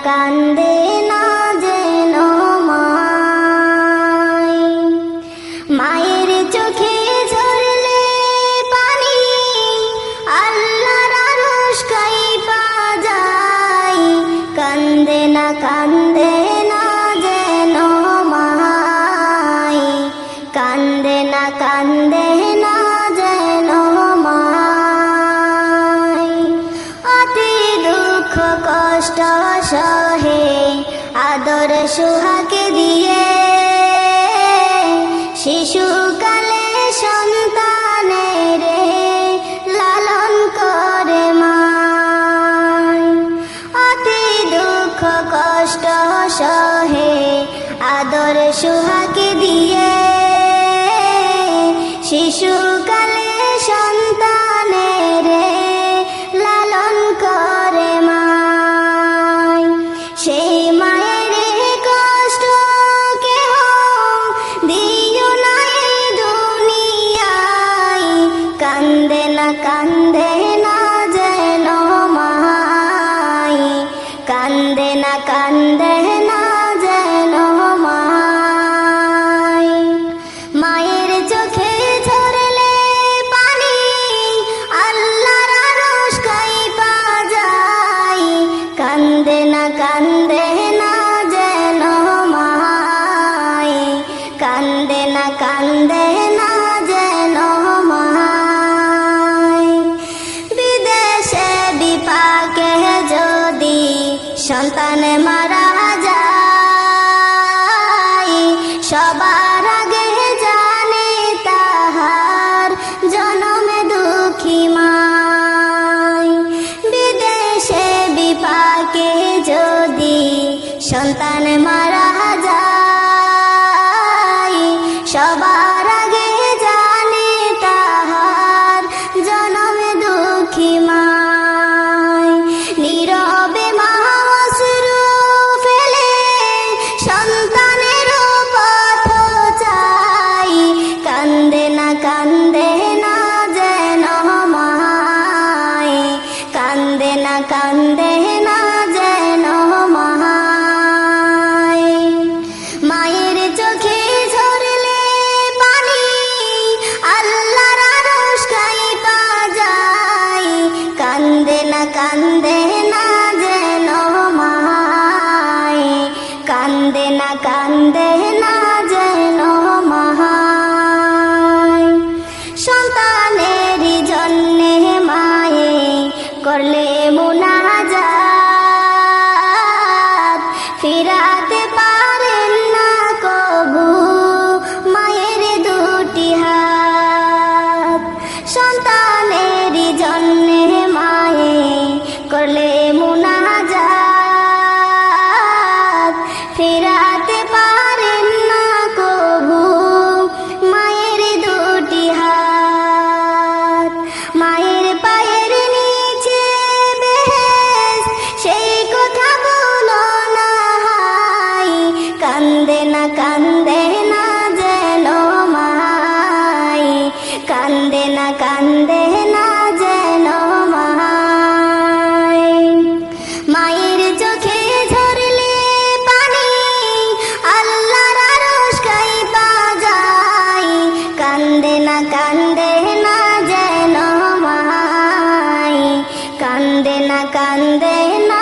কান্দে না যেন মায়। মায়ের চোখে ঝরলে পানি আল্লাহর আরশ কাঁইপা যায়। কান্দে না যেন মায়। কান্দে না যেন মায়। অতি দুঃখ কষ্ট সহে আদর সোহাগে দিয়ে শিশুকালে সন্তানের লালন করে মায়। অতি দুঃখ কষ্ট সহে আদর সোহাগে দিয়ে শিশুকালে সন্তানের লালন করে মায়। সেই মায়ের কষ্ট কেহ দিও না এই দুনিয়ায়। কান্দে না যেন মায়। কান্দে না যেন মায়। মায়ের চোখে ঝরলে পানি আল্লাহর আরশ কাঁইপা যায়। কান্দে না যেন মায়। কান্দে না যেন মায়। বিদেশে বিপাকে যদি সন্তান মারা যায়, সবার আগে জানে তাহার জনমে দুঃখী মায়। বিদেশে বিপাকে যদি সন্তান মারা যায়, সবার আগে জানে তাহার জনমে দুঃখী মায়। নীরবে মা অশ্রু ফেলে সন্তানের পথ চাই। কান্দে না যেন মায়। কান্দে না যেন মায়। মায়ের চোখে ঝরলে পানি আল্লাহর আরশ কাঁইপা যায়। কান্দে না যেন মায়। কান্দে না যেন মায়। সন্তানের জন্যে মায়ে করলে মুনাজাত, ফিরাতে পারেন না কবু মায়ের দুটি হাত। সন্তানের জন্যে মায়ে করলে মুনাজাত, ফিরাতে পারেন না কবু মায়ের দুটি হাত। মায়ের পায়ের নিচে বেহেশত, সেই কথা বলো না হাই। কান্দে না যেন মায়। কান্দে না যেন মায়। মায়ের চোখে ঝরলে পানি আল্লাহর আরশ কাঁইপা যায়। কান্দে না যেন মায়। কান্দে না